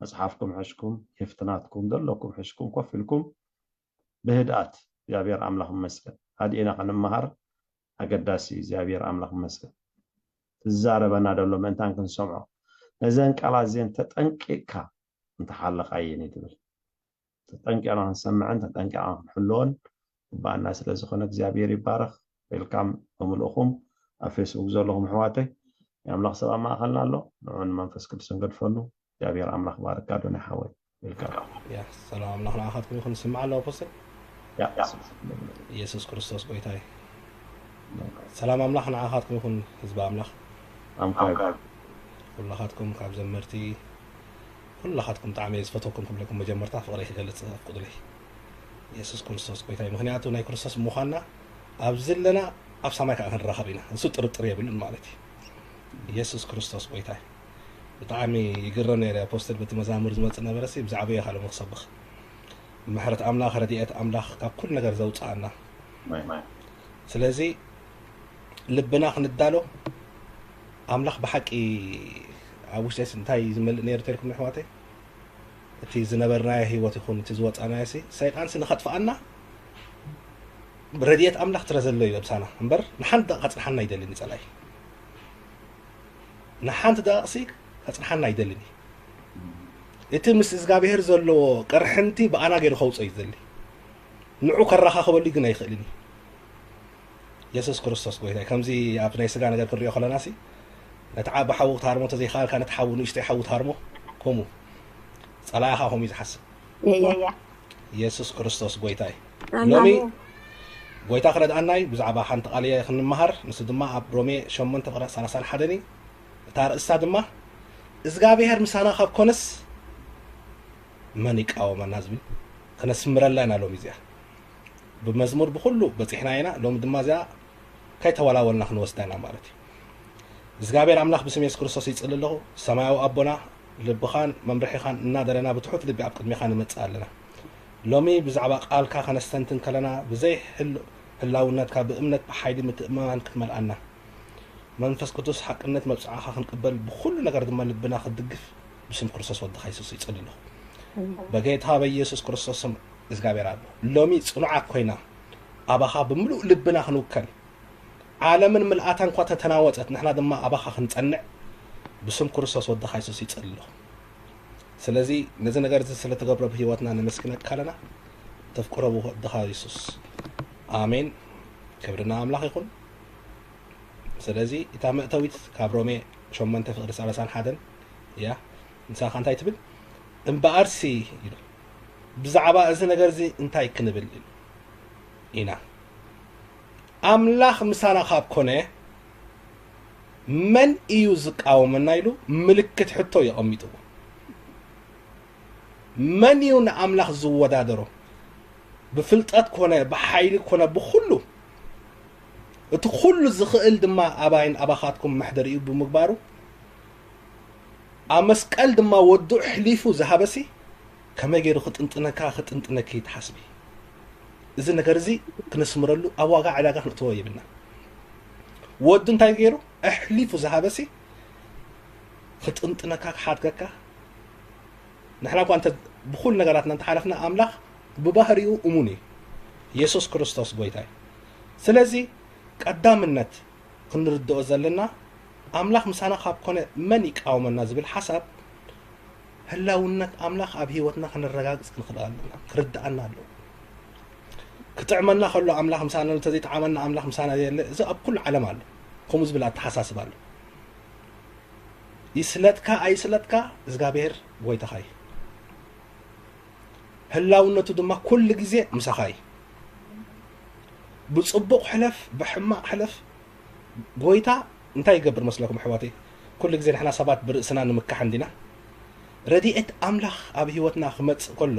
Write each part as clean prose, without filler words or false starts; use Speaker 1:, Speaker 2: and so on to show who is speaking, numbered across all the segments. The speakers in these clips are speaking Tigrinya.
Speaker 1: መጽሐፍኩም ሕሽኩም ይፍትናትኩም ደለኩም ሕሽኩም ኮፍልኩም بهدأت እግዚአብሔር አምላኽ መስገን አዲና ከንመሃር አገዳሲ እግዚአብሔር አምላኽ መስገን ትዛረበና ደሎ መንታን ክንሰምዖ ነዘን ቃላት ዜን ተጠንቂቅካ እንተሓለኻየን ይትብል ተጠንቂቅና ክንሰምዐን ተጠንቂቅና ክንሕልዎን ባና ስለ ዝኾነ እግዚአብሔር ይባረኽ ዌልካም በምልእኹም ኣብ ፌስቡክ ዘለኹም ኣሕዋተይ የአምላኽ ሰብኣ ማእኸልና ኣሎ ንዑን መንፈስ ቅዱስ ንገድፈሉ እግዚአብሔር አምላኽ ባረካ ዶና ሓወይ ዌልካም
Speaker 2: ያ ሰላም አምላኽ ንዓኻትኩም ይኹን ስምዓ ኣለዎ ፖስተር
Speaker 1: ያ
Speaker 2: ኢየሱስ ክርስቶስ ጎይታዬ ሰላም አምላኽ ንዓኻትኩም ይኹን ህዝቢ አምላኽ
Speaker 1: ኣምካይ
Speaker 2: ኩላኻትኩም ካብ ዘመርቲ ኩላኻትኩም ጣዕሚ ዝፈተኩም ኩለኩም መጀመርታ ፍቕሪ ክገልጽ ፍቅዱለ ኢየሱስ ክርስቶስ ጎይታዬ ምክንያቱ ናይ ክርስቶስ ምዃንና ኣብ ዘለና ኣብ ሰማይ ከዓ ክንራኸብ ኢና እሱ ጥርጥር የብሉን ማለት እዩ ኢየሱስ ክርስቶስ ጎይታዬ ብጣዕሚ ይግረም ነይረ ፖስተር በቲ መዛሙር ዝመጽእ ነበረሲ ብዛዕባ የኻሎም ክሰብኽ ምሕረት ኣምላኽ ረድኤት ኣምላኽ ካብ ኩል ነገር ዘውፅኣና ስለዚ ልብና ክንዳሎ ኣምላኽ ብሓቂ ኣብ ውሽጢ እንታይ ዝመልእ ነይሩ ተልኩም ኣሕዋተይ እቲ ዝነበርናዮ ህይወት ይኹን እቲ ዝወፃናዮሲ ሰይጣንሲ ንኸጥፍኣና ረድኤት ኣምላኽ ትረ ዘሎ እዩ ኣብሳና እምበር ንሓንቲ ደቂቃ ፅንሓና ይደልኒ ፀላይ ንሓንቲ ደቂቕሲ ከፅንሓና ይደልኒ እቲ ምስ እግዚኣብሔር ዘለዎ ቅርሕንቲ ብኣና ገይሩ ከውፅኦ እዩ ዝደሊ ንዑ ከራኻኽበሉ ግን ኣይኽእልኒ ኢየሱስ ክርስቶስ ጎይታዬ ከምዚ ኣብ ናይ ስጋ ነገር ክንሪኦ ከለናሲ ነቲ ዓብ ሓዊ ክትሃርሞ ተዘይከኣልካ ነቲ ሓዊ ንእሽተይ ሓዊ ትሃርሞ ከምኡ ፀላኢኻ ከምኡ እዩ ዝሓስብ ኢየሱስ ክርስቶስ ጎይታዬ ሎሚ ጎይታ ክረድኣናይ ብዛዕባ ሓንቲ ቃልየ ክንመሃር ንሱ ድማ ኣብ ሮሜ 8:31 እታ ርእስታ ድማ እግዚኣብሔር ምሳና ካብ ኮነስ መን ይቃወመና ዝብል ክነስምረላ ኢና ሎሚ እዚኣ ብመዝሙር ብኩሉ በፂሕና ኢና ሎሚ ድማ እዚኣ ከይተወላወልና ክንወስዳ ኢና ማለት እዩ እግዚአብሔር አምላኽ ብስም ኢየሱስ ክርስቶስ ይጽልይ ኣለኹ ሰማያዊ ኣቦና ልብኻን መምርሒኻን እናደለና ብትሑት ልቢ ኣብ ቅድሚኻ ንመጽእ ኣለና ሎሚ ብዛዕባ ቃልካ ከነስተንትን ከለና ብዘይ ህላውነትካ ብእምነት ብሓይሊ ምትእምማን ክትመልኣና መንፈስ ቅዱስ ሓቅነት መብፅዓኻ ክንቅበል ብኩሉ ነገር ድማ ልብና ክድግፍ ብስም ክርስቶስ ወድኻ ኢየሱስ ይጽልይ ኣለኹ በጌታ በኢየሱስ ክርስቶስ ስም እግዚአብሔር ኣሎ ሎሚ ጽኑዓት ኮይና ኣባኻ ብምሉእ ልብና ክንውከል ዓለምን ምልኣታ እንኳ ተተናወፀት ንሕና ድማ ኣባኻ ክንጸንዕ ብስም ክርስቶስ ወድኻ ኢየሱስ ይጽልይ ኣለኹ ስለዚ ነዚ ነገር እዚ ስለተገብረ ብህይወትና ነመስግነካ ኣለና ተፍቅሮ ወድኻ ኢየሱስ ኣሜን ክብርና ኣምላኽ ይኹን ስለዚ እታ መእተዊት ካብ ሮሜ 8:31 ያ ንሳኻ እንታይ ትብል እምበኣርሲ ኢሉ ብዛዕባ እዚ ነገር እዚ እንታይ ክንብል ኢና ኣምላኽ ምሳና ካብ ኮነ መን እዩ ዝቃወመና ኢሉ ምልክት ሕቶ ይቐሚጥዎ መን እዩ ንኣምላኽ ዝወዳደሮ ብፍልጠት ኮነ ብሓይሊ ኮነ ብኩሉ እቲ ኩሉ ዝኽእል ድማ ኣባይን ኣባኻትኩም መሕደር እዩ ብምግባሩ ኣብ መስቀል ድማ ወዱ ሕሊፉ ዝሃበሲ ከመይ ገይሩ ክጥንጥነኪ ትሓስቢ እዚ ነገር እዚ ክነስምረሉ ኣብ ዋጋ ዕዳጋ ክንእትዎ ይብልና ወዱ እንታይ ገይሩ ኣሕሊፉ ዝሃበሲ ክጥንጥነካ ክሓድገካ ንሕና እኳ እንተ ብኩሉ ነገራትና እንተሓለፍና ኣምላኽ ብባህሪኡ እሙን እዩ ኢየሱስ ክርስቶስ ጎይታዬ ስለዚ ቀዳምነት ክንርድኦ ዘለና ኣምላኽ ምሳና ካብ ኮነ መን ይቃወመና ዝብል ሓሳብ ህላውነት ኣምላኽ ኣብ ህይወትና ክንረጋግፅ ክንኽእል ኣለና ክርድኣና ኣለዎ ክጥዕመና ከሎ ኣምላኽ ምሳና እንተዘይጠዓመና ኣምላኽ ምሳና የለ እዚ ኣብ ኩሉ ዓለም ኣሎ ከምኡ ዝብል ኣተሓሳስባ ኣሎ ይስለጥካ ኣይስለጥካ እግዚኣብሔር ጎይታኻ እዩ ህላውነቱ ድማ ኩሉ ግዜ ምሳኻ እዩ ብፅቡቕ ሕለፍ ብሕማቕ ሕለፍ ጎይታ እንታይ ይገብር መስለኩም ኣሕዋተይ ኩሉ ግዜ ንሕና ሰባት ብርእስና ንምካሕ እንዲና ረድኤት ኣምላኽ ኣብ ህይወትና ክመፅእ ከሎ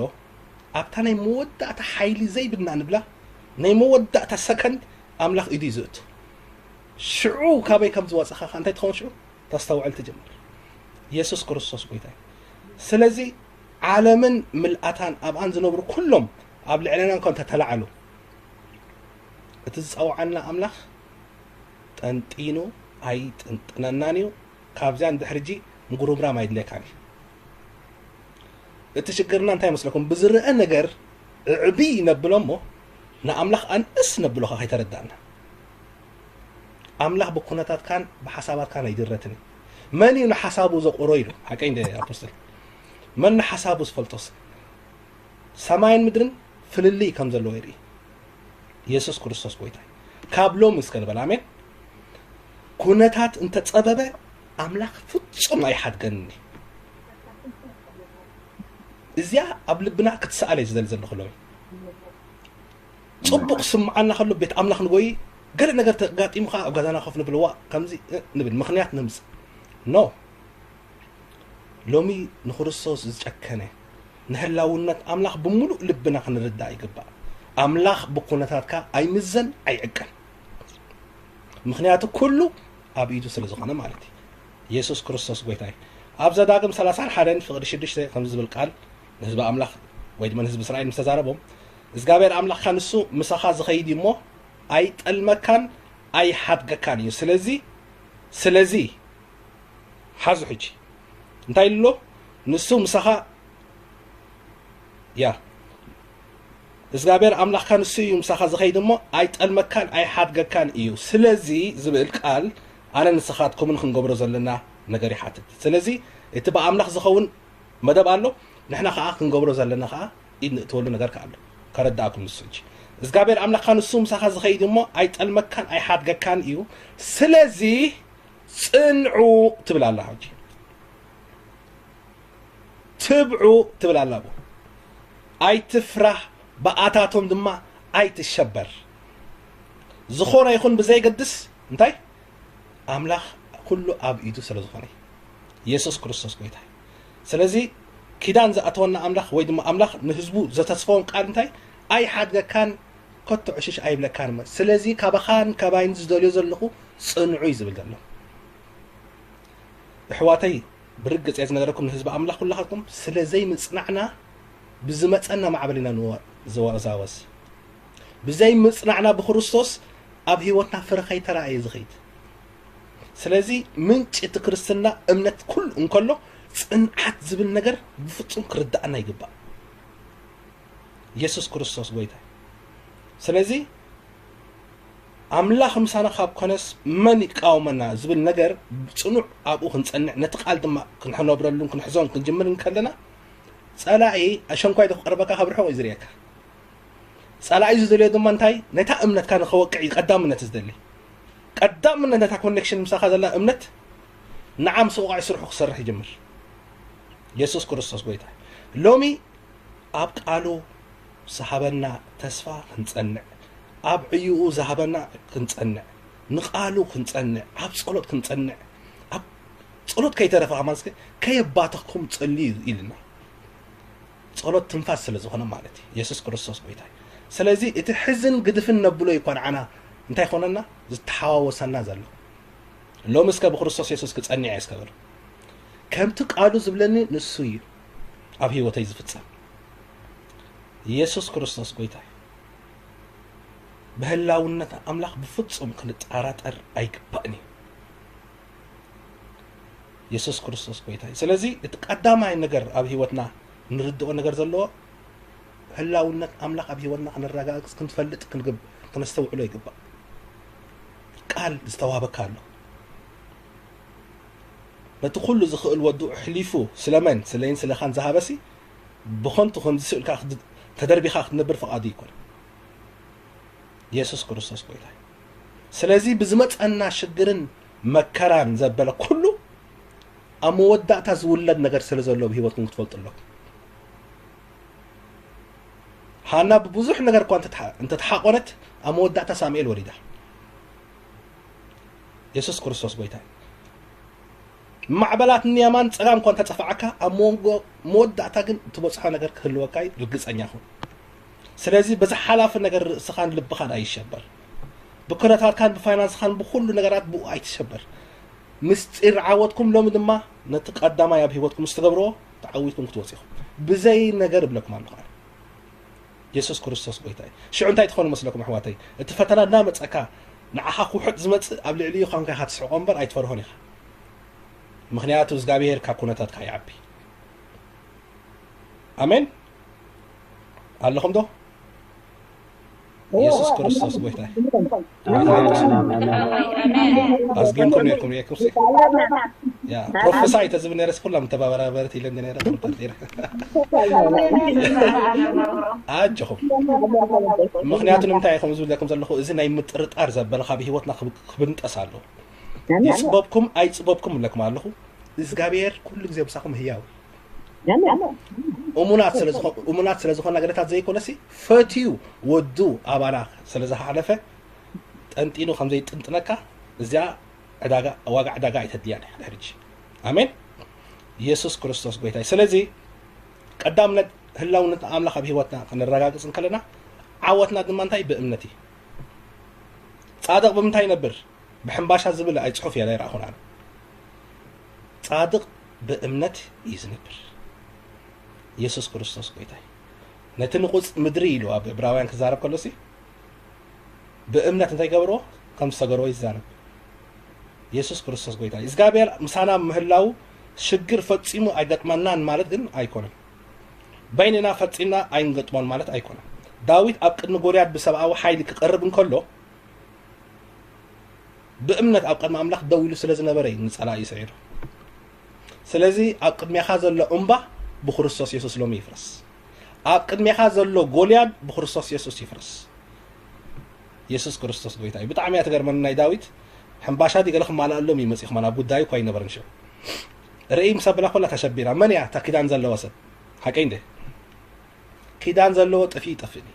Speaker 2: ኣብታ ናይ መወዳእታ ሓይሊ ዘይብልና ንብላ ናይ መወዳእታ ሰከንድ ኣምላኽ ኢዱ ይዝእቱ ሽዑ ካበይ ከም ዝወፅኻ እንታይ ትኸውን ሽዑ ተስተውዕል ትጀምር ኢየሱስ ክርስቶስ ጎይታ ስለዚ ዓለምን ምልኣታን ኣብኣን ዝነብሩ ኩሎም ኣብ ልዕለና እንኳን ተተላዓሉ እቲ ዝፀውዓና ኣምላኽ ጠንጢኑ ኣይጥንጥነናን እዩ ካብዚያ ንድሕሪ ጂ ምጉርምራም ኣይድልየካን እዩ እትሽግርና እንታይ መስለኩም ብዝርአ ነገር ዕቢ ነብሎሞ ንኣምላኽ ኣንእስ ነብሎኻ ከይተረዳእና ኣምላኽ ብኩነታት ካን ብሓሳባት ካን ኣይድረትን መን እዩ ንሓሳቡ ዘቆሮ ኢሉ ሓቀይ እንደ ኣፖስተል መን ንሓሳቡ ዝፈልጦስ ሰማይን ምድርን ፍልልይ ከም ዘለዎ ይርኢ ኢየሱስ ክርስቶስ ጎይታ ካብ ሎም እስከ ንበል ኣሜን ኩነታት እንተፀበበ ኣምላኽ ፍጹም ኣይሓድገኒ እዚያ ኣብ ልብና ክትሰኣለ ዝደል ዘሎ ክለዊ ጽቡቕ ስምዓና ከሎ ቤት ኣምላኽ ንጎይ ገለ ነገር ተጋጢሙኻ ኣብ ገዛና ኮፍ ንብልዋ ከምዚ ንብል ምኽንያት ንምፅ ኖ ሎሚ ንክርስቶስ ዝጨከነ ንህላውነት ኣምላኽ ብምሉእ ልብና ክንርዳእ ይግባእ ኣምላኽ ብኩነታትካ ኣይምዘን ኣይዕቀን ምኽንያቱ ኩሉ ኣብ ኢዱ ስለ ዝኾነ ማለት እዩ ኢየሱስ ክርስቶስ ጎይታ እዩ ኣብ ዘዳግም 31 ፍቕዲ 6 ከም ዝብል ቃል ንህዝቢ ኣምላኽ ወይ ድማ ንህዝቢ እስራኤል ምስ ተዛረቦም እግዚኣብሔር ኣምላኽካ ንሱ ምሳኻ ዝኸይድ እሞ ኣይጠልመካን ኣይሓድገካን እዩ ስለዚ ሓዙ ሕጂ እንታይ ኢሉ ንሱ ምሳኻ ያ እግዚኣብሔር ኣምላኽካ ንሱ እዩ ምሳኻ ዝኸይድ እሞ ኣይጠልመካን ኣይሓድገካን እዩ ስለዚ ዝብል ቃል ኣነ ንስኻትኩምን ክንገብሮ ዘለና ነገር ይሓትት ስለዚ እቲ ብኣምላኽ ዝኸውን መደብ ኣሎ ንሕና ከዓ ክንገብሮ ዘለና ከዓ ኢድ ንእትወሉ ነገር ከዓ ኣሎ ከረዳእኩም ንሱ እንጂ እግዚኣብሔር ኣምላኽካ ንሱ ምሳኻ ዝኸይድ እሞ ኣይጠልመካን ኣይሓድገካን እዩ ስለዚ ጽንዑ ትብል ኣላ ሕጂ ትብዑ ትብል ኣላ ኣይትፍራህ በኣታቶም ድማ ኣይትሸበር ዝኾነ ይኹን ብዘይገድስ እንታይ ኣምላኽ ኩሉ ኣብ ኢዱ ስለ ዝኾነ ኢየሱስ ክርስቶስ ጎይታ ስለዚ ኪዳን ዝኣተወና ኣምላኽ ወይ ድማ ኣምላኽ ንህዝቡ ዘተስፈዎም ቃል እንታይ ኣይሓድገካን ኮቶ ዕሽሽ ኣይብለካን ስለዚ ካባኻን ካባይን ዝደልዮ ዘለኹ ጽንዑ ዝብል ዘሎ ኣሕዋተይ ብርግጽ እየ ዝነገረኩም ንህዝቢ ኣምላኽ ኩላኻትኩም ስለዘይ ምጽናዕና ብዝመፀና ማዕበል ኢና ንወዛወዝ ብዘይ ምጽናዕና ብክርስቶስ ኣብ ህይወትና ፍረ ከይተረኣየ ዝኸይድ ስለዚ ምንጭ እቲ ክርስትና እምነት ኩሉ እንከሎ ጽንዓት ዝብል ነገር ብፍጹም ክርዳእና ይግባእ ኢየሱስ ክርስቶስ ጎይታ ስለዚ ኣምላኽ ምሳና ካብ ኮነስ መን ይቃወመና ዝብል ነገር ጽኑዕ ኣብኡ ክንጸንዕ ነቲ ቃል ድማ ክንሕነብረሉን ክንሕዞን ክንጅምር ከለና ጸላኢ ኣሸንኳይ ደቕርበካ ካብ ርሑቕ ይዝርየካ ጸላኢ ዝደልዮ ድማ እንታይ ነታ እምነትካ ንኸወቅዕ ቀዳምነት ዝደሊ ቀዳምነት ነታ ኮኔክሽን ምሳኻ ዘላ እምነት ንዓም ስውቃዕ ስርሑ ክሰርሕ ይጅምር ኢየሱስ ክርስቶስ ጎይታ ሎሚ ኣብ ቃሉ ዝሃበና ተስፋ ክንጸንዕ ኣብ ዕዩኡ ዝሃበና ክንጸንዕ ንቃሉ ክንጸንዕ ኣብ ጸሎት ክንጸንዕ ኣብ ጸሎት ከይተረፈኻ ማለት ከየባተኽኩም ጸልዩ ኢልና ጸሎት ትንፋስ ስለ ዝኾነ ማለት እዩ ኢየሱስ ክርስቶስ ጎይታ ስለዚ እቲ ሕዝን ግድፍን ነብሎ ይኮን ዓና እንታይ ኾነና ዝተሓዋወሰና ዘሎ ሎሚ እስከ ብክርስቶስ ኢየሱስ ክጸንዕ እየ እስከበሉ ከምቲ ቃሉ ዝብለኒ ንሱ እዩ ኣብ ህይወተይ ዝፍጸም ኢየሱስ ክርስቶስ ጎይታ በህላውነት ኣምላኽ ብፍጹም ክንጣራጠር ኣይግባእኒ ኢየሱስ ክርስቶስ ጎይታ ስለዚ እቲ ቀዳማይ ነገር ኣብ ህይወትና ንርድኦ ነገር ዘለዎ ህላውነት ኣምላኽ ኣብ ህይወትና ክንረጋግጽ ክንፈልጥ ክነስተውዕሎ ይግባእ ቃል ዝተዋሃበካ ኣሎ በቲ ኩሉ ዝኽእል ወዱ ሕሊፉ ስለመን ስለይን ስለኻን ዝሃበሲ ብኾንቱ ከም ዝስእልካ ተደርቢኻ ክትነብር ፈቓዱ ይኮን ኢየሱስ ክርስቶስ ጎይታ ስለዚ ብዝመፀና ሽግርን መከራን ዘበለ ኩሉ ኣብ መወዳእታ ዝውለድ ነገር ስለ ዘሎ ብህይወትኩም ክትፈልጡ ኣለኩም ሃና ብብዙሕ ነገር እኳ እንተተሓቆነት ኣብ መወዳእታ ሳሙኤል ወሊዳ ኢየሱስ ክርስቶስ ጎይታ ማዕበላት ንያማን ፀጋም እኳ እንተፀፋዓካ ኣብ መወዳእታ ግን ትበፅሖ ነገር ክህልወካ ርግፀኛ ሁን ስለዚ በዛ ሓላፍ ነገር ርእስኻን ልብኻን ኣይሸበር ብኩነታትካን ብፋይናንስኻን ብኩሉ ነገራት ብኡ ኣይትሸበር ምስጢር ዓወትኩም ሎሚ ድማ ነቲ ቀዳማይ ኣብ ህይወትኩም ዝተገብርዎ ተዓዊትኩም ክትወፂኹም ብዘይ ነገር ብለኩም ኣለኹ ኢየሱስ ክርስቶስ ጎይታ ሽዑ እንታይ ትኾኑ መስለኩም ኣሕዋተይ እቲ ፈተና እናመፀካ ንዓኻ ኩሕጥ ዝመፅእ ኣብ ልዕሊኡ ኻንካ ኢኻ ትስሕቆ እምበር ኣይትፈርሆን ኢኻ ምክንያቱ እግዚኣብሔር ካብ ኩነታትካ ይዓቢ አሜን አለኹም ዶ ኢየሱስ ክርስቶስ ጎይታይ أزجنكم يكم يكم سي يا بروفيساي تزبن يرس كلهم تبارا برتي لين نرى تطير أجهم مخنياتنا متاعي خمسون لكم زلخو إذن أي مترت أرز بلخا بهوتنا خبنت أسالو يسببكم أي سببكم لكم علىه إزجابير كل جزء بساقهم هياو أمونات سلزخون نقدرت زي كونسي فتيو ودو أبانا سلزح علفه أنت إنه خمسة أنت نكا زيا عداقة واقع عداقة يتديانه هرج آمين يسوع كريستوس بيتاي سلزي قدامنا هلا ونتعامل خبيه واتنا خلنا الرجاء قسم كلنا عوتنا دمانتاي بأمنتي صادق بمنتاي نبر بحنباش هزبل أي صحف يا ليرا هنا صادق بأمنت يزنبر يسوع كريستوس بيتاي نتنقص مدري له براوين كزارب كلسي بأمنت انتي قبرو كم سجروا يزانب يسوع كريستوس بيتاي إزغابير مسانا مهلاو شجر فتسيمو أيقتمنان مالت جن أيكونه بيننا فتسيمنا أيقتمان مالت أيكونه داويد أبقى نقوليات بسبعة وحيد كقرب كله بأمنت أبقى مملك داويل سلزنا بري نسأل يسير سلزي أبقى ميخازل لأمبا بخريستوس يسوع لوم يفرس أبقى ميخازل لو غولياد بخريستوس يسوع يفرس يسوع كريستوس بيتاي بتعمي أتقرب من داويد حنباشات يقولهم على اللوم يمسخ منا بوداي كوين برنشو رئيم سبلا كلها تشبيرا من يا تكيدان زلوا وسط حكين ده كيدان زلوا طفيني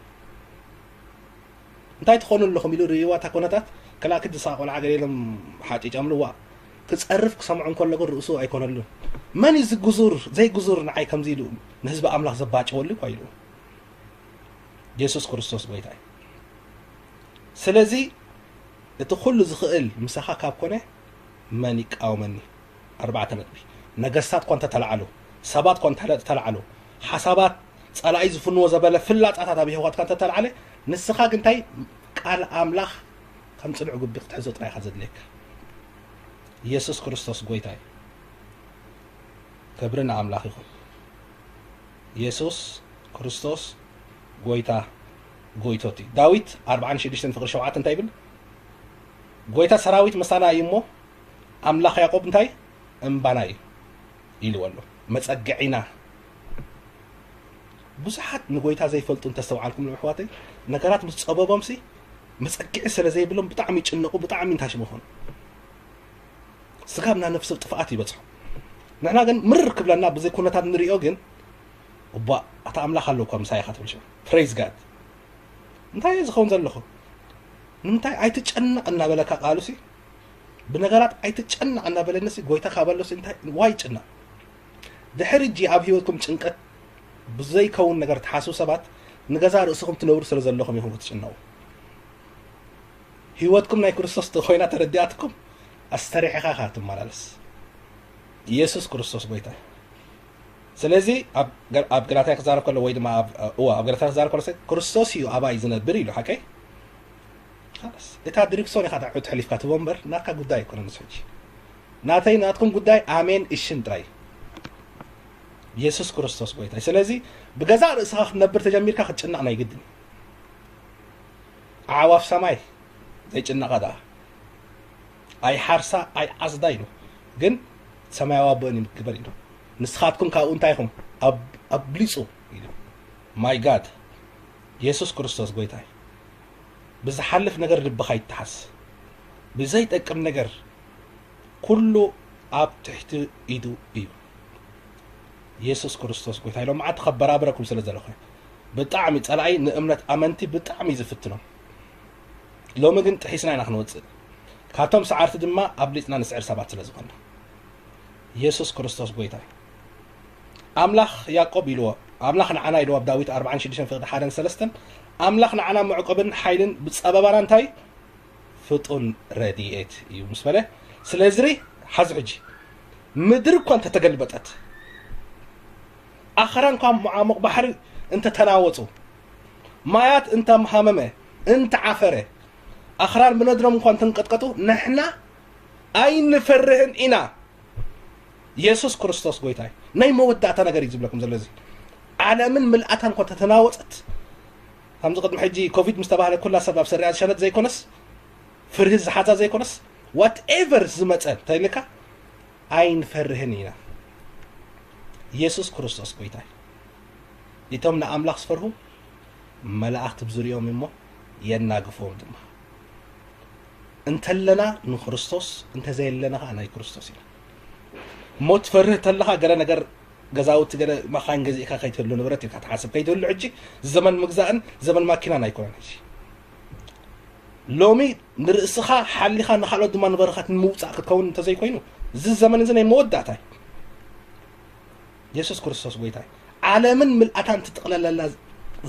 Speaker 2: انتي تخونوا لهم يلو ريوا تكونتات كلا كد ساق ولا عقل لهم حاجه يعملوا كتصرف سمعون كل لغه رؤسو ايكون له من يز جزور زي جزور نعي كم زيلو نحسب املاح زباጭ ወልይ ቆይሉ ኢየሱስ ክርስቶስ በይታይ ስለዚህ እቲ ኩሉ ዝኽእል ምሳኻ ካብ ኮነ መን ይቃወመኒ أربعة ነጥቢ ነገስታት ኮንተ ተላዓሉ ሰባት ኮንተ ተላዓሉ ሓሳባት ጸላኢ ዝፍንዎ ዘበለ ፍላጻታት ኣብ ህይወትካ እንተ ተላዓለ ንስኻ ግንታይ ቃል ኣምላኽ ከም ጽንዑ ግቢ ክትሕዞ ጥራይካ ዘድልየካ ኢየሱስ ክርስቶስ ጎይታይ ክብርን ኣምላኽ ይኹን ኢየሱስ ክርስቶስ ጎይታ ጎይቶቲ ዳዊት 46 ፍቅሪ 7 እንታይ ይብል ጎይታ ሰራዊት መሳና ይሞ ኣምላኽ ያዕቆብ እንታይ እምባና ይልወሎ መጸግዒና ብዙሓት ንጎይታ ዘይፈልጡ እንተስተውዓልኩም ልሕዋተይ ነገራት ምስ ጸበቦምሲ መጸግዒ ስለ ዘይብሎም ብጣዕሚ ይጭነቁ ብጣዕሚ እንታሽሙ ኾኑ ስጋብና ነፍሲ ጥፍኣት ይበጽሑ ንሕና ግን ምርር ክብለና ብዘይ ኩነታት ንሪኦ ግን እባ ኣታ ኣምላኽ ኣለውኳ ምሳይኻ ትብል ሽው ፕሬዝ ጋድ እንታይ ዝኸውን ዘለኹ ንምንታይ ኣይትጨነቕ እናበለካ ቃሉሲ بنجارات أيتجنّ أنا بلناس قويتا خابلوس أنت وايد جنّ دحر الجي عب هيوتكم تشنكت بزاي كون نجارات حاسو سبات نجازار أسقم تنور سلزل لهم يهم تشنّوا هيوتكم ناي كريستوس تخوينا تردياتكم أستريح خاتم مالس يسوع كريستوس قويتا سلزي أب قراتي خزار كله وايد ما أب قراتي خزار كله كريستوس يو أبا يزناد بريلو حكي خلاص إتا دريكسون يخاطع عود حليف كاتب ومبر ناكا قداي كنا نسوي ناتي ناتكم قداي آمين إشين تراي يسوع كريستوس بويتاي سلازي بجزار إسحاق نبر تجمير كا خدشنا أنا يقدني عواف سماي زي جنا غدا أي حرسة أي أصداينو جن سماي وابني كبرينو نسخاتكم كأون تايهم أبليسو ماي جاد يسوع كريستوس بويتاي بس حلف نجر ربخاي تحس بزيت أكم نجر كله أب تحت إيدو إيو يسوع كريستوس قلت هاي لو ما عاد خبر أبركم سلزلوا خير بتعمي تلاقي نأمنت أمنتي بتعمي زفتنا لو ما كنت حسنا نحن وتصل كاتم سعرت دما قبلتنا نسعر سبعة سلزقنا يسوع كريستوس قلت هاي أملاخ يعقوب يلوا أملاخ عنا يلوا بداويت 40 شديشن في حدا سلستن أملاخنا عنا معقبن حيلن بتصببنا انتي فطن رديئت يمسفله سلازري حزعج مدرك كنت تقلبتت اخران كان معامق بحر انت تناوطو مايات انت محممه انت عفره اخران بندرم كنت تنقطقطو نحنا اي نفرهن انا يسوع كريستوس قويتاي ناي مودعتا نغير يجيب لكم زلازي ዓለምን ምልአታን ኮ ተተናወፀት ከም ዝቅድም ሕጂ ኮቪድ ምስተባሃለ ኩላ ሰባብ ሰሪያ ሸነት ዘይኮነስ ፍርህ ዝሓዛ ዘይኮነስ whatever ዝመፀ ተይልካ ኣይንፈርህን ኢና ኢየሱስ ክርስቶስ ጎይታ እቶም ንኣምላኽ ዝፈርሁ መላእኽቲ ብዙርዮም እሞ የናግፎም ድማ እንተለና ንክርስቶስ እንተዘየለና ናይ ክርስቶስ ኢና ሞት ፈርህ ተለኻ ገለ ነገር ገዛውት ገለ ማኻን ገዚእካ ከይትህሉ ንብረት ኢልካ ትሓስብ ከይትህሉ ሕጂ ዘመን ምግዛእን ዘመን ማኪናን ኣይኮነን ሕጂ ሎሚ ንርእስኻ ሓሊኻ ንኻልኦት ድማ ንበረኻት ንምውፃእ ክትከውን እንተዘይኮይኑ እዚ ዘመን እዚ ናይ መወዳእታ ኢየሱስ ክርስቶስ ጎይታ ዓለምን ምልአታን ትጥቕለለላ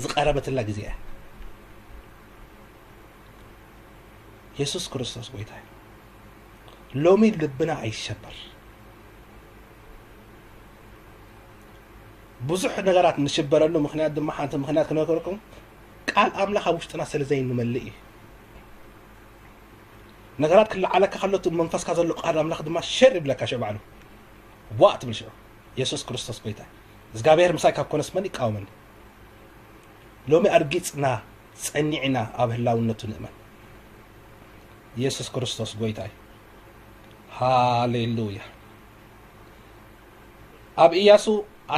Speaker 2: ዝቀረበትላ ግዜ እያ ኢየሱስ ክርስቶስ ጎይታ ሎሚ ልብና ኣይሸበር ብዙሕ ነገራት ንሽበረሉ ምክንያት ድማ ሓንቲ ምክንያት ክነገረኩም ቃል ኣምላኽ ኣብ ውሽጥና ስለዘይንመልእ እዩ ነገራት ክለዓለካ ከሎት መንፈስካ ዘሎ ቃል ኣምላኽ ድማ ሸር ይብለካ ሸባዕሉ ዋእ ትብል ሽዑ ኢየሱስ ክርስቶስ ጎይታ እግዚኣብሔር ምሳይ ካብ ኮነስ መን ይቃወመኒ ሎሚ ኣርጊፅና ፀኒዕና ኣብ ህላውነቱ ንእመን ኢየሱስ ክርስቶስ ጎይታ ሃሌሉያ ኣብ ኢያሱ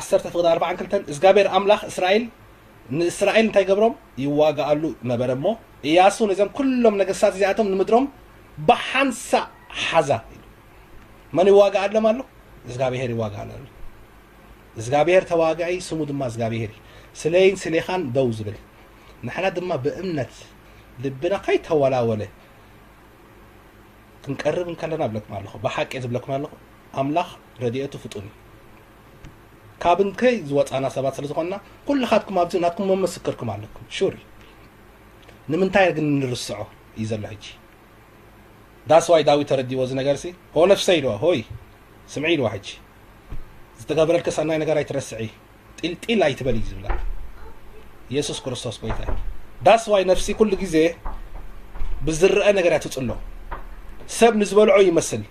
Speaker 2: 10:42 እግዚኣብሔር ኣምላኽ እስራኤል ንእስራኤል እንታይ ገብሮም ይዋጋኣሉ ነበረ እሞ ኢያሱ ነዞም ኩሎም ነገስታት እዚኣቶም ንምድሮም ብሓንሳ ሓዛ መን ይዋጋኣሎም ኣሎ እግዚኣብሔር ይዋጋኣሎም እግዚአብሔር ተዋጋይ ስሙ ድማ እግዚአብሔር ስለይን ስለኻን ደው ዝብል ንሕና ድማ በእምነት ልብና ከይተወላወለ ክንቀርብ እንከለና ብለኩም ኣለኹ ብሓቂ ዝብለኩም ኣለኹ ኣምላኽ ረድኤቱ ፍጡን ካብንከይ ዝወፃና ሰባት ስለዝኾንና ኩልኻትኩም ኣብዚ ናትኩም መመስከርኩም ኣለኩም ሹሪ ንምንታይ ግን ንርስዖ እዩ ዘሎ ሕጂ ዳስ ዋይ ዳዊት ተረዲዎ እዚ ነገርሲ ሆ ነፍሰይ ኢልዋ ሆይ ስምዒ ኢልዋ ሕጂ ዝተገበረልከ ሰናይ ነገር ኣይትረስዒ ጢልጢል ኣይትበል እዩ ዝብላ ኢየሱስ ክርስቶስ ጎይታ ዳስ ዋይ ነፍሲ ኩሉ ግዜ ብዝርአ ነገር ያትፅሎ ሰብ ንዝበልዖ ይመስል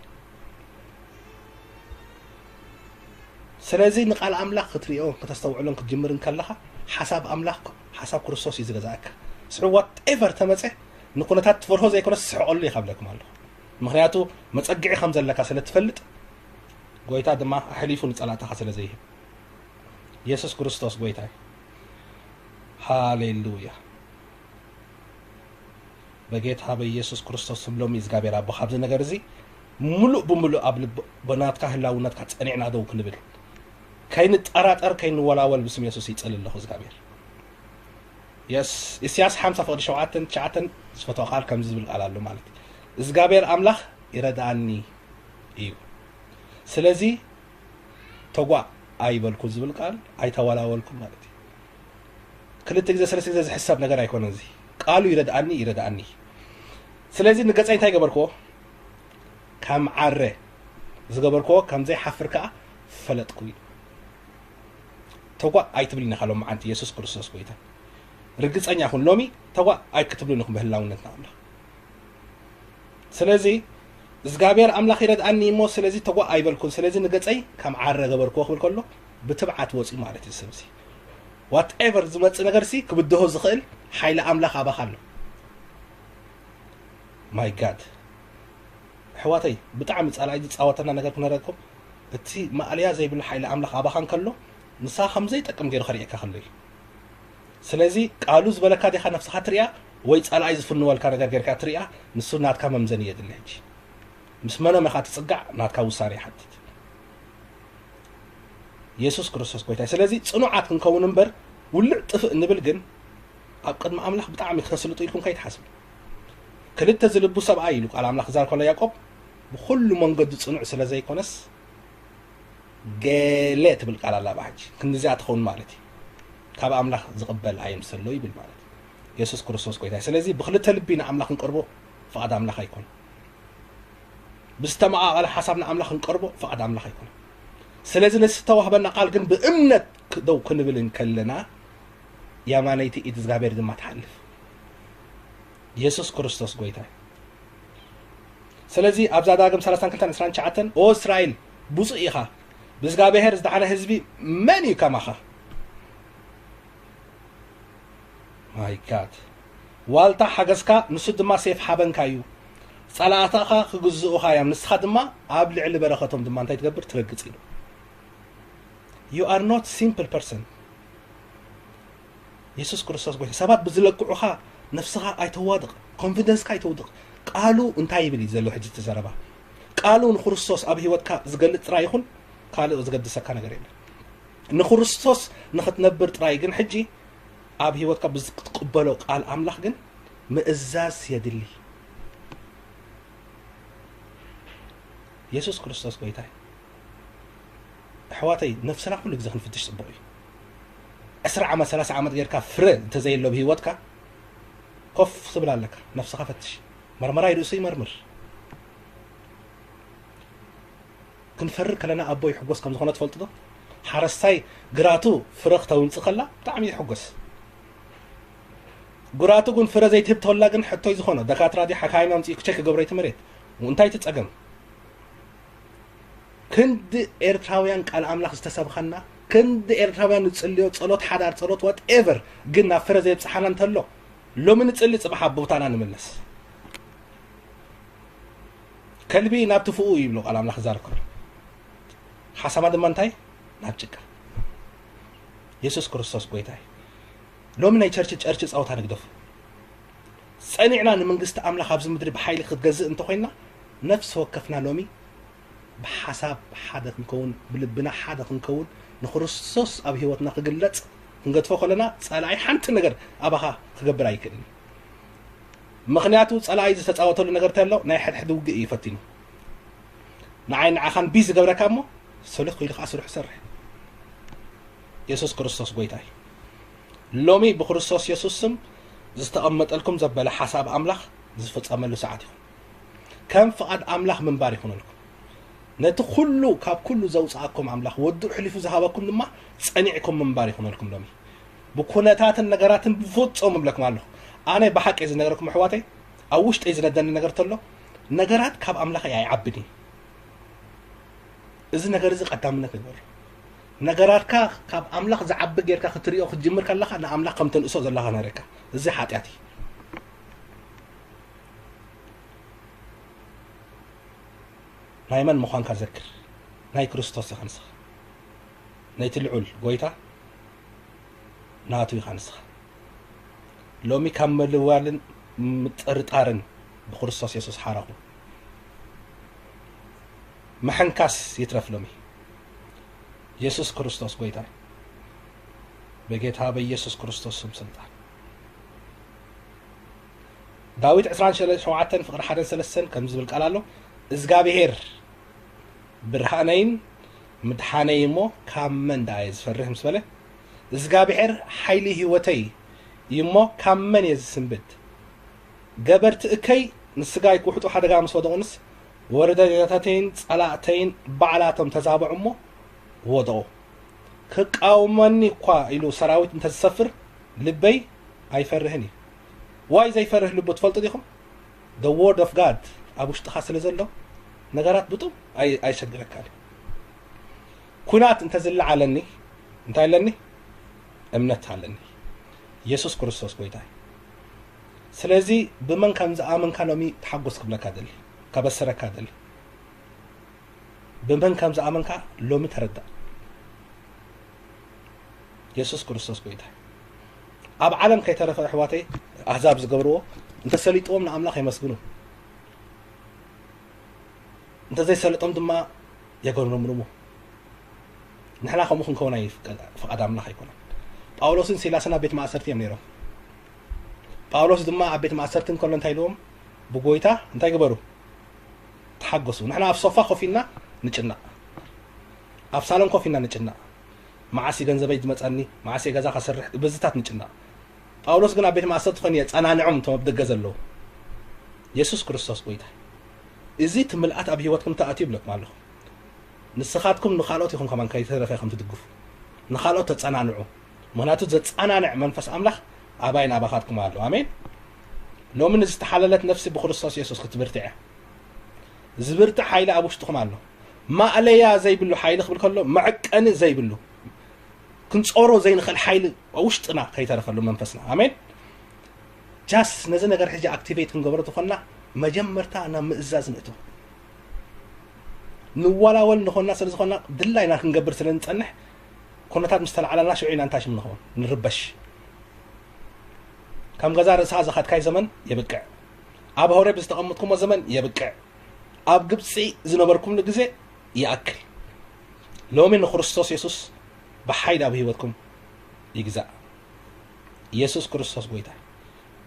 Speaker 2: ስለዚህ ንቃል ኣምላኽ ክትሪኦ ከተስተውዕሎን ክትጅምርን ከለኻ ሓሳብ ኣምላኽ ሓሳብ ክርስቶስ እዩ ዝገዛእካ ስዑ whatever ተመፀ ንኩነታት ትፈርሆ ዘይኮነስ ስሕቀሉ ይኸብለኩም ኣለኹ ምክንያቱ መፀግዒ ከም ዘለካ ስለትፈልጥ ጎይታ ድማ ኣሕሊፉ ንፀላእታኻ ስለዘይህብ ኢየሱስ ክርስቶስ ጎይታ ሃሌሉያ በጌታ በኢየሱስ ክርስቶስ ስም ሎሚ እግዚአብሔር ኣቦ ካብዚ ነገር እዚ ሙሉእ ብሙሉእ ኣብ ልቦናትካ ህላውነትካ ፀኒዕና ደው ክንብል ከይንጠራጠር ከይንወላወል ብስም ኢየሱስ ይፅል ኣለኹ እግዚአብሔር ኢሳያስ 50:7-9 ዝፈትዎ ቃል ከምዚ ዝብል ቃል ኣሎ ማለት እግዚአብሔር ኣምላኽ ይረዳእኒ እዩ ስለዚ ተጓ ኣይበልኩ ዝብል ቃል ኣይተወላወልኩም ማለት እዩ ክልተ ግዜ ሰለስተ ግዜ ዝሕሰብ ነገር ኣይኮነ እዚ ቃሉ ይረዳእኒ ስለዚ ንገፀይ እንታይ ገበርክዎ ከም ዓረ ዝገበርክዎ ከምዘይ ሓፍር ከዓ ፈለጥኩ ተጓ ኣይትብልኒ ካሎም መዓንቲ ኢየሱስ ክርስቶስ ጎይታ ርግፀኛኹን ሎሚ ተጓ ኣይክትብሉንኩም በህላውነትና ኣምላኽ ስለዚ እግዚአብሔር ኣምላኽ ይረዳእኒ እሞ ስለዚ ተጓ ኣይበልኩን ስለዚ ንገፀይ ከም ዓረ ገበርክዎ ክብል ከሎ ብትብዓት ወፂ ማለት እዩ ሰብሲ whatever ዝመፅእ ነገርሲ ክብድሆ ዝኽእል ሓይሊ ኣምላኽ ኣባኻ ኣሎ ማይ ጋድ ሕዋተይ ብጣዕሚ ፃልኣይ ዝፃወተና ነገር ክነረኩም እቲ ማእልያ ዘይብል ሓይሊ ኣምላኽ ኣባኻ እንከሎ ንሳ ከምዘይጠቅም ገይሩ ከሪእካ ከሎ እዩ ስለዚ ቃሉ ዝበለካ ዲኻ ነፍስኻ ትሪኣ ወይ ፃልኣይ ዝፍንወልካ ነገር ጌርካ ትሪኣ ንሱ ናትካ መምዘን እየድሊ ሕጂ ምስ መነመ ኢኻ ትፅጋዕ ናትካ ውሳኔ ይሓትት ኢየሱስ ክርስቶስ ጎይታ ስለዚ ፅኑዓት ክንከውን እምበር ውልዕ ጥፍእ ንብል ግን ኣብ ቅድሚ ኣምላኽ ብጣዕሚ ክተስልጡ ኢልኩም ከይትሓስቡ ክልተ ዝልቡ ሰብኣይ ኢሉ ቃል ኣምላኽ ዛር ኮሎ ያዕቆብ ብኩሉ መንገዱ ፅኑዕ ስለ ዘይኮነስ ገለ ትብል ቃል ኣላ ባሕጂ ክንዚኣ ትኸውን ማለት እዩ ካብ ኣምላኽ ዝቕበል ኣይምሰሎ ይብል ማለት ኢየሱስ ክርስቶስ ጎይታ ስለዚ ብክልተ ልቢ ንኣምላኽ ክንቀርቦ ፍቓድ ኣምላኽ ኣይኮነ ብዝተመቃቐለ ሓሳብና ኣምላኽ ክንቀርቦ ፍቓድ ኣምላኽ ኣይኮነ ስለዚ ንዝተዋህበና ቃል ግን ብእምነት ደው ክንብል ከለና ያማነይቲ ኢድ እግዚአብሔር ድማ ትሓልፍ ኢየሱስ ክርስቶስ ጎይታ ስለዚ ኣብ ዛዳግም 32:29 ኦ እስራኤል ብፁዕ ኢኻ ብእግዚአብሔር ዝደሓነ ህዝቢ መን እዩ ከማኻ ማይ ጋድ ዋልታ ሓገዝካ ንሱ ድማ ሴፍ ሓበንካዩ ጸላእታኻ ክግዝኡኻ ያም ንስኻ ድማ ኣብ ልዕሊ በረኸቶም ድማ እንታይ ትገብር ትረግጽ ኢሉ you are not simple person ኢየሱስ ክርስቶስ ወይ ሰባት ብዝለቅዑኻ ነፍስኻ ኣይተዋድቕ ኮንፊደንስካ ኣይተውድቕ ቃሉ እንታይ ይብል ዘሎ ሕጂ ተዘረባ ቃሉ ንክርስቶስ ኣብ ህይወትካ ዝገልጽ ጥራይ ይኹን ካልእ ዝገድሰካ ነገር የለን ንክርስቶስ ንኽትነብር ጥራይ ግን ሕጂ ኣብ ህይወትካ ብዝትቅበሎ ቃል ኣምላኽ ግን ምእዛዝ የድሊ ኢየሱስ ክርስቶስ ጎይታይ ኣሕዋተይ ነፍስና ኩሉ ግዜ ክንፍትሽ ጽቡቕ እዩ 10 ዓመት 30 ዓመት ጌርካ ፍረ እንተዘየሎ ብህይወትካ ኮፍ ትብል ኣለካ ነፍስኻ ፈትሽ መርመራይ ርእሱ ይመርምር ክንፈርር ከለና ኣቦይ ሕጎስ ከም ዝኾነ ትፈልጡ ዶ ሓረስታይ ግራቱ ፍረ ክተውንፅእ ከላ ብጣዕሚ ይሕጎስ ግራቱ ግን ፍረ ዘይትህብ ተወላ ግን ሕቶይ ዝኾነ ደካትራ ዲ ሓካይም ኣምፂኡ ክቸክ ክገብሮ ይትመሬት እንታይ ትጸገም ክንዲ ኤርትራውያን ቃል ኣምላኽ ዝተሰብኸና ክንዲ ኤርትራውያን ንጽልዮ ጸሎት ሓዳር ጸሎት whatever ግን ናብ ፍረ ዘይብፅሓና እንተሎ ሎሚ ንጽሊ ጽባሕ ኣብ ቦታና ንመለስ ከልቢ ናብ ትፍኡ ይብሎ ቃል ኣምላኽ ዛርክሮ ሓሳማ ድማ እንታይ ናብ ጭቃ ኢየሱስ ክርስቶስ ጎይታይ ሎሚ ናይ ቸርች ጸወታ ንግደፉ ጸኒዕና ንመንግስቲ ኣምላኽ ኣብዚ ምድሪ ብሓይሊ ክትገዝእ እንተኮይና ነፍሲ ወከፍና ሎሚ بحساب حدا كنكون بلبنا حدا كنكون نخرصص أب هيوتنا خجلت نقد فوق لنا سألعي حنت النجر أبها خجبر أيكن مخنياتو سألعي إذا تتعوضوا النجر تلو نايح حد وجي يفتينه نعين عخان بيز جبر كامو سلخ يلخ أسرح سرح يسوع كريستوس قويتاي لومي بخريستوس يسوعسم زستأمت لكم زبالة حساب أملاخ زفت أملو ساعتهم كم فقد أملاخ من باريخون لكم نتو كله كاب كله زوجاكم أملاخ ودو حلفو زهابكم لما صنيعكم من باريخون لكم لومي بكوناتات النجارات بفوت أم لكم الله أنا بحق إذا نجاركم حواتي أوشت إذا ندني نجار تلو نجارات كاب أملاخ يعني عبدي إذا نجار زق قدامنا كبر نجارات كاب أملاخ زعب غير كختريو خجمر كله أنا أملاخ كم تنقص الله أنا ركا زي حاتياتي نايمان مخان كذكر ناي كريستوس خنسخ ناي تلعول قويتا ناتوي خنسخ لومي كمل والن متقرطارن بخريستوس يسوس حارقو محنكاس يترف لومي يسوس كريستوس قويتا بجيتها بيسوس كريستوس سلطان داويد عسران شوعتن فقر حدن سلسن كم زبل قالالو إزغابير برهانين مدحانيمو كامن دايز فرهم سبله إزغابير حيلي هوتي يمو كامن يزسنبت قبرت اكي نسقاي كوحتو حدا قامس ودونس وردتين صلاتين بعلاتهم تزابعمو وضعو كقاومني كوا إلو سراويت انت تسفر لبي اي فرهني واي زي فرح لبو تفلتو ديكم the word of God أبوش تخاصل زلوا نجارات بطم أي شجرة كاري كونات أنت زل علني أنت علني أمنت علني يسوع كريستوس قويتاي سلازي بمن كان زعمن كانوا مي تحجز قبل كادلي كبسرة كادلي بمن كان زعمن كا لو متردد يسوع كريستوس قويتاي أب عالم كي تعرف حواتي أحزاب زجبروه أنت سليتهم نعمل خير مسجونه أنت زي سلطان دم يقولون مرمو نحن خمو خنكونا فقد عملنا خيكونا باولوس سيلاسنا بيت معسرتي أميرو باولوس دم بيت معسرتين كلن تايلوم بقويتا أنت يقبرو تحجسوا نحن أفصفا خفينا نجنا أفصالهم خفينا نجنا معاسي جنزبي دمتأني معاسي جزا خسر بزتات نجنا باولوس قلنا بيت معسرت خنيت أنا نعم تما بدك جزلو يسوع كريستوس قويتا إزاي تملأت أبي وقتكم تأتي بلك ماله نسخاتكم نخالوتكم كمان كي ترفعكم تدقف نخالوت تتصنعنوا مهناتو تتصنع منفس أملاخ أباين أباخاتكم ماله آمين لو من استحللت نفسي بخريستوس يسوع كتبرتعه زبرت حيلة أبوش تخماله ما عليا زي بلو حيلة خبر كله معك أنا زي بلو كنت أورو زي نخل حيلة أوش تنا كي ترفع له منفسنا آمين ጃስ ነዚ ነገር ሕጂ ኣክቲቬት ክንገብሮ ተኾና መጀመርታ ናብ ምእዛዝ ንእትው ንዋላወል ንኾና ስለ ዝኾና ድላይና ክንገብር ስለ ንፀንሕ ኩነታት ምስ ተለዓለና ሽዑና እንታይ ሽም ንኸውን ንርበሽ ከም ገዛ ርእስኻ ዝኸድካይ ዘመን የብቅዕ ኣብ ሆሬብ ዝተቐመጥኩሞ ዘመን የብቅዕ ኣብ ግብፂ ዝነበርኩምሉ ግዜ ይኣክል ሎሚ ንክርስቶስ የሱስ ብሓይል ኣብ ሂወትኩም ይግዛእ ኢየሱስ ክርስቶስ ጎይታ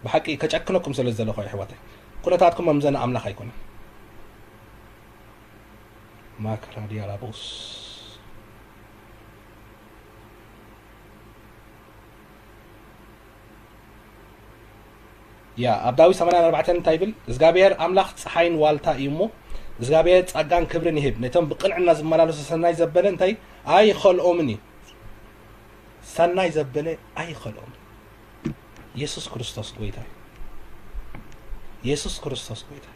Speaker 2: بحقي كጨክነኩም ስለ ዘለኹ ኣሕዋተይ ኩነታትኩም ኣምዘና ኣምላኽ ኣይኮነን ማክራ ዲያላቦስ ያ ኣብ ዳዊት 84 እንታይ ይብል እግዚአብሔር ኣምላኽ ፀሓይን ዋልታ እዩ እሞ እግዚአብሔር ጸጋን ክብርን ይህብ ነቶም ብቅንዕና ዝመላለሱ ሰናይ ዘበለ እንታይ ኣይኸልኦምን እዩ ሰናይ ዘበለ ኣይኸልኦምን ኢየሱስ ክርስቶስ ጎይታ ኢየሱስ ክርስቶስ ጎይታ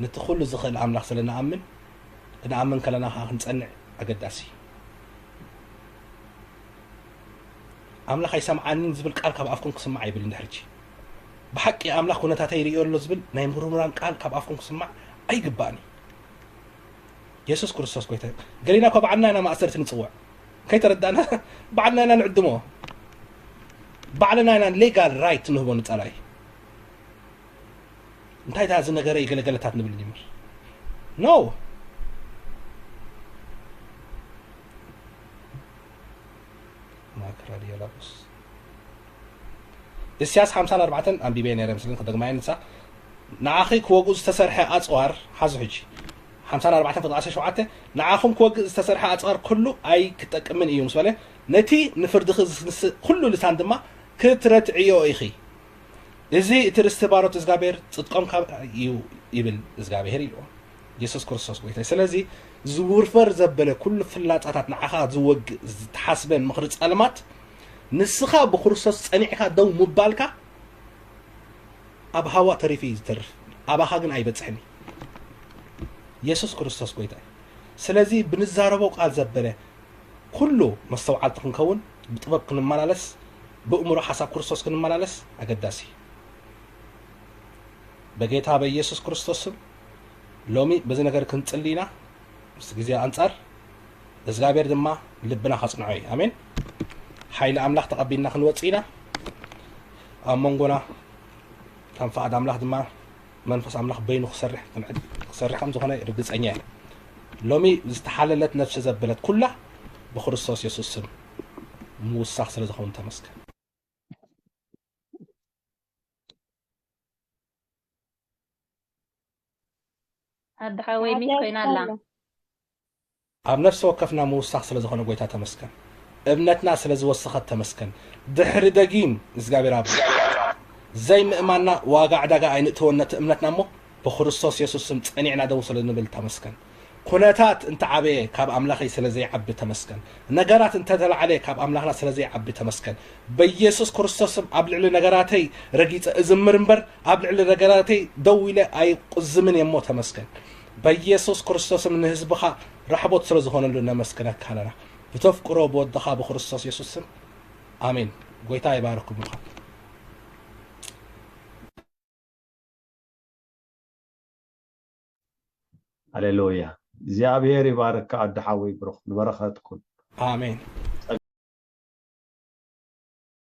Speaker 2: ነቲ ኩሉ ዝኽእል ኣምላኽ ስለ ንኣምን ከለና ክንጸንዕ ኣገዳሲ ኣምላኽ ኣይሰምዓንን ዝብል ቃል ካብ ኣፍኩም ክስማዕ ይብል እንድሕርጂ ብሓቂ ኣምላኽ ኩነታተይ ይሪኦ ኣሎ ዝብል ናይ ምርምራን ቃል ካብ ኣፍኩም ክስማዕ ኣይግባእኒ ኢየሱስ ክርስቶስ ጎይታ ገሊና እኳ በዓልና ኢና ማእሰርቲ ንፅውዕ ከይተረዳእና በዓልና ኢና ንዕድሞ ባዕልና ኢና ሌጋል ራይት ንህቦ ንፀላይ እንታይ ታዚ ነገር ይገለገለታት ንብል ጅምር ኖ ማክራዲ ያላብስ እስያስ 54 አንቢቤ ነረ ምስልን ከደግማይ ንሳ ንዓኺ ክወግኡ ዝተሰርሐ ኣጽዋር ሓዙ ሕጂ 54 ፍቅዲ 17 ንዓኹም ክወግኡ ዝተሰርሐ ኣጽዋር ኩሉ ኣይ ክጠቅምን እዩ ምስ በለ ነቲ ንፍርድኺ ኩሉ ልሳን ድማ ክትረትዕዮ ኢኺ እዚ እቲ ርስቲ ባሮት እግዚአብሔር ጽድቆም ካብ እዩ ይብል እግዚአብሔር ኢሉ ኢየሱስ ክርስቶስ ጎይታ ስለዚ ዝውርፈር ዘበለ ኩሉ ፍላጻታት ንዓኻ ዝወግእ ዝተሓስበን ምኽሪ ጸልማት ንስኻ ብክርስቶስ ጸኒዕካ ደው ምባልካ ኣብ ሃዋ ተሪፊ ዝተርፍ ኣባኻ ግን ኣይበጽሕኒ ኢየሱስ ክርስቶስ ጎይታ ስለዚ ብንዛረቦ ቃል ዘበለ ኩሉ መስተውዓልቲ ክንከውን ብጥበብ ክንመላለስ በእምሮ ሐሳብ ክርስቶስ ክንመላለስ አገዳሲ በጌታ በኢየሱስ ክርስቶስ ሎሚ በዚህ ነገር ክንጽሊና ጊዜ አንጻር እግዚአብሔር ድማ ልብና ኸጽንዖ አሜን ኃይል አምላኽ ተቀቢልና ክንወጽኢና አመንጎና ተንፋዕድ አምላኽ ድማ መንፈስ አምላኽ በይኑ ክሰርሕ ከም ዝኾነ ርግጸኛ እየ ሎሚ ዝተሓለለት ነፍሲ ዘበለት ኩላ ብክርስቶስ ኢየሱስ ስም ምውሳኽ ስለ ዝኾን ተመስገን
Speaker 3: ኣድሓወይ ሚት ኮይና ኣላ
Speaker 2: ኣብ ነፍሲ ወከፍና ምውሳኽ ስለ ዝኾነ ጎይታ ተመስገን እምነትና ስለ ዝወሰኸት ተመስገን ድሕሪ ደጊም እግዚአብሔር ኣብ ዘይ ምእማንና ዋጋ ዕዳጋ ኣይንእትወነት እምነትና እሞ ብክርስቶስ ኢየሱስ ስም ጸኒዕና ደው ስለ ንብል ተመስገን ኩነታት እንተ ዓበየ ካብ ኣምላኸይ ስለ ዘይዓቢ ተመስገን ነገራት እንተ ተላዕለ ካብ ኣምላኽና ስለ ዘይዓቢ ተመስገን በኢየሱስ ክርስቶስ ስም ኣብ ልዕሊ ነገራተይ ረጊፀ እዝምር እምበር ኣብ ልዕሊ ነገራተይ ደው ኢለ ኣይቁዝምን እሞ ተመስገን በኢየሱስ ክርስቶስ ስም ንህዝብኻ ረሕቦት ስለ ዝኾነሉ ነመስግነካ ኣለና ብተፍቅሮ ብወድኻ ብክርስቶስ ኢየሱስ ስም ኣሜን ጎይታ ይባርኩም ኢኻ
Speaker 1: ሃሌሉያ እግዚአብሔር ይባርክ አድሓወይ ብሩኽ ንበረኸትኩን
Speaker 2: አሜን